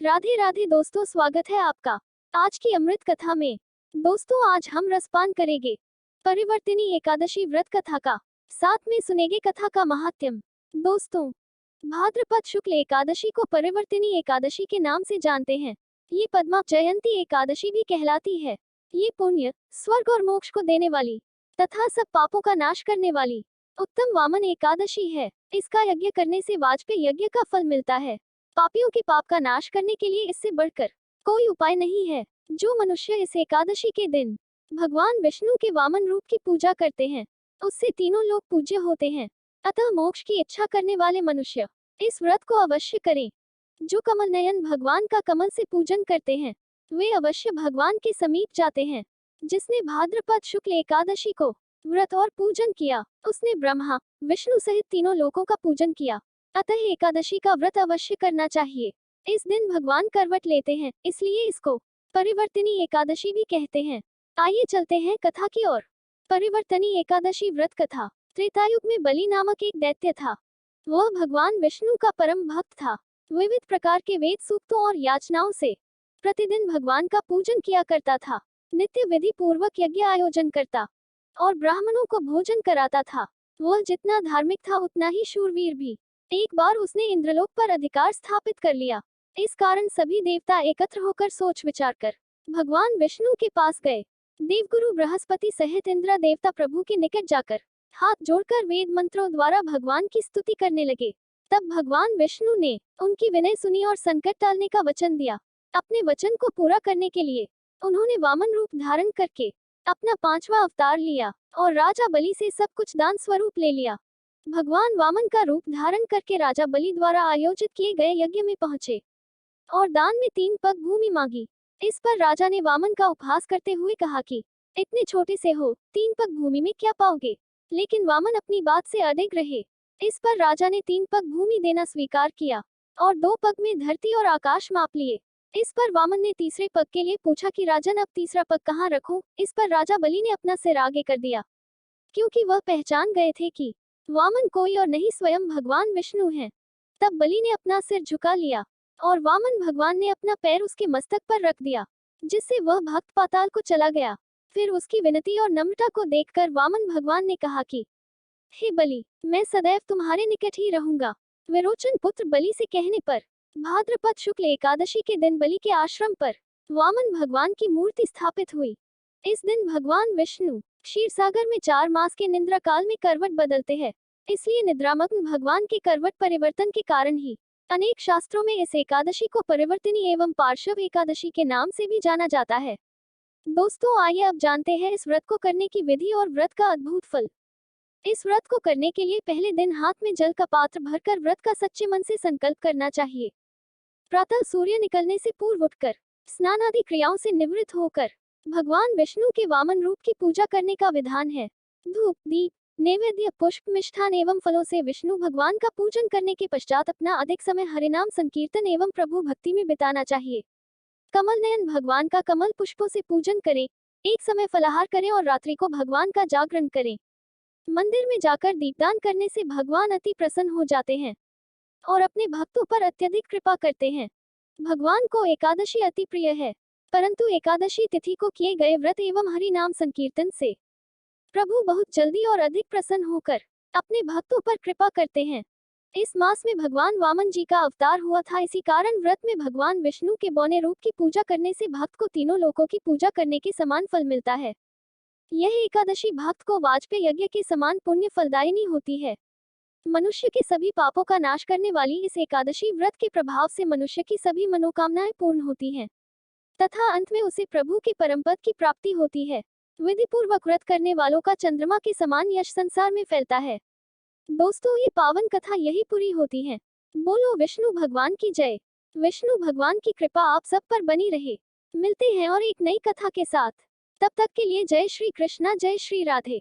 राधे राधे दोस्तों, स्वागत है आपका आज की अमृत कथा में। दोस्तों, आज हम रसपान करेंगे परिवर्तिनी एकादशी व्रत कथा का, साथ में सुनेंगे कथा का महात्म्य। दोस्तों, भाद्रपद शुक्ल एकादशी को परिवर्तिनी एकादशी के नाम से जानते हैं। ये पद्मा जयंती एकादशी भी कहलाती है। ये पुण्य, स्वर्ग और मोक्ष को देने वाली तथा सब पापों का नाश करने वाली उत्तम वामन एकादशी है। इसका यज्ञ करने से वाजपेय यज्ञ का फल मिलता है। पापियों के पाप का नाश करने के लिए इससे बढ़कर कोई उपाय नहीं है। जो मनुष्य इस एकादशी के दिन भगवान विष्णु के वामन रूप की पूजा करते हैं, उससे तीनों लोग पूज्य होते हैं। अतः मोक्ष की इच्छा करने वाले मनुष्य इस व्रत को अवश्य करें। जो कमल नयन भगवान का कमल से पूजन करते हैं, वे अवश्य भगवान के समीप जाते हैं। जिसने भाद्रपद शुक्ल एकादशी को व्रत और पूजन किया, उसने ब्रह्मा विष्णु सहित तीनों लोकों का पूजन किया। अतः एकादशी का व्रत अवश्य करना चाहिए। इस दिन भगवान करवट लेते हैं, इसलिए इसको परिवर्तिनी एकादशी भी कहते हैं। आइए चलते हैं कथा की ओर। परिवर्तनी एकादशी व्रत कथा। त्रेतायुग में बलि नामक एक दैत्य था। वह भगवान विष्णु का परम भक्त था। विविध प्रकार के वेद सूक्तों और याचनाओं से प्रतिदिन भगवान का पूजन किया करता था। नित्य विधि पूर्वक यज्ञ आयोजन करता और ब्राह्मणों को भोजन कराता था। वह जितना धार्मिक था, उतना ही शूरवीर भी। एक बार उसने इंद्रलोक पर अधिकार स्थापित कर लिया। इस कारण सभी देवता एकत्र होकर सोच विचार कर भगवान विष्णु के पास गए। देवगुरु बृहस्पति सहित इंद्र देवता प्रभु के निकट जाकर हाथ जोड़कर वेद मंत्रों द्वारा भगवान की स्तुति करने लगे। तब भगवान विष्णु ने उनकी विनय सुनी और संकट टालने का वचन दिया। अपने वचन को पूरा करने के लिए उन्होंने वामन रूप धारण करके अपना 5वां अवतार लिया और राजा बलि से सब कुछ दान स्वरूप ले लिया। भगवान वामन का रूप धारण करके राजा बलि द्वारा आयोजित किए गए यज्ञ में पहुंचे और दान में 3 पग भूमि मांगी। इस पर राजा ने वामन का उपहास करते हुए कहा कि इतने छोटे से हो, 3 पग भूमि में क्या पाओगे। लेकिन वामन अपनी बात से अडिग रहे। इस पर राजा ने 3 पग भूमि देना स्वीकार किया और 2 पग में धरती और आकाश माप लिए। इस पर वामन ने तीसरे पग के लिए पूछा कि राजन, अब तीसरा पग कहाँ रखूं। इस पर राजा बलि ने अपना सिर आगे कर दिया, क्योंकि वह पहचान गए थे कि वामन कोई और नहीं, स्वयं भगवान विष्णु हैं। तब बलि ने अपना सिर झुका लिया और वामन भगवान ने अपना पैर उसके मस्तक पर रख दिया, जिससे वह भक्त पाताल को चला गया। फिर उसकी विनती और नम्रता को देखकर वामन भगवान ने कहा कि हे बलि, मैं सदैव तुम्हारे निकट ही रहूंगा। विरोचन पुत्र बलि से कहने पर भाद्रपद शुक्ल एकादशी के दिन बलि के आश्रम पर वामन भगवान की मूर्ति स्थापित हुई। इस दिन भगवान विष्णु क्षीर सागर में 4 मास के निद्रा काल में करवट बदलते हैं। इसलिए निद्रामग्न भगवान के करवट परिवर्तन के कारण ही अनेक शास्त्रों में इस एकादशी को परिवर्तिनी एवं पार्श्व एकादशी के नाम से भी जाना जाता है। दोस्तों, आइए अब जानते हैं इस व्रत को करने की विधि और व्रत का अद्भुत फल। इस व्रत को करने के लिए पहले दिन हाथ में जल का पात्र भरकर व्रत का सच्चे मन से संकल्प करना चाहिए। प्रातः सूर्य निकलने से पूर्व उठकर स्नान आदि क्रियाओं से निवृत्त होकर भगवान विष्णु के वामन रूप की पूजा करने का विधान है। धूप, दीप, नैवेद्य, पुष्प, मिष्ठान एवं फलों से विष्णु भगवान का पूजन करने के पश्चात अपना अधिक समय हरिनाम संकीर्तन एवं प्रभु भक्ति में बिताना चाहिए। कमल नयन भगवान का कमल पुष्पों से पूजन करें। एक समय फलाहार करें और रात्रि को भगवान का जागरण करें। मंदिर में जाकर दीपदान करने से भगवान अति प्रसन्न हो जाते हैं और अपने भक्तों पर अत्यधिक कृपा करते हैं। भगवान को एकादशी अति प्रिय है, परंतु एकादशी तिथि को किए गए व्रत एवं हरि नाम संकीर्तन से प्रभु बहुत जल्दी और अधिक प्रसन्न होकर अपने भक्तों पर कृपा करते हैं। इस मास में भगवान वामन जी का अवतार हुआ था। इसी कारण व्रत में भगवान विष्णु के बौने रूप की पूजा करने से भक्त को तीनों लोकों की पूजा करने के समान फल मिलता है। यह एकादशी भक्त को वाजपेय यज्ञ के समान पुण्य फलदायिनी होती है। मनुष्य के सभी पापों का नाश करने वाली इस एकादशी व्रत के प्रभाव से मनुष्य की सभी मनोकामनाएं पूर्ण होती हैं तथा अंत में उसे प्रभु के परम पद की प्राप्ति होती है। विधि पूर्वक व्रत करने वालों का चंद्रमा के समान यश संसार में फैलता है। दोस्तों, ये पावन कथा यही पूरी होती है। बोलो विष्णु भगवान की जय। विष्णु भगवान की कृपा आप सब पर बनी रहे। मिलते हैं और एक नई कथा के साथ। तब तक के लिए जय श्री कृष्णा, जय श्री राधे।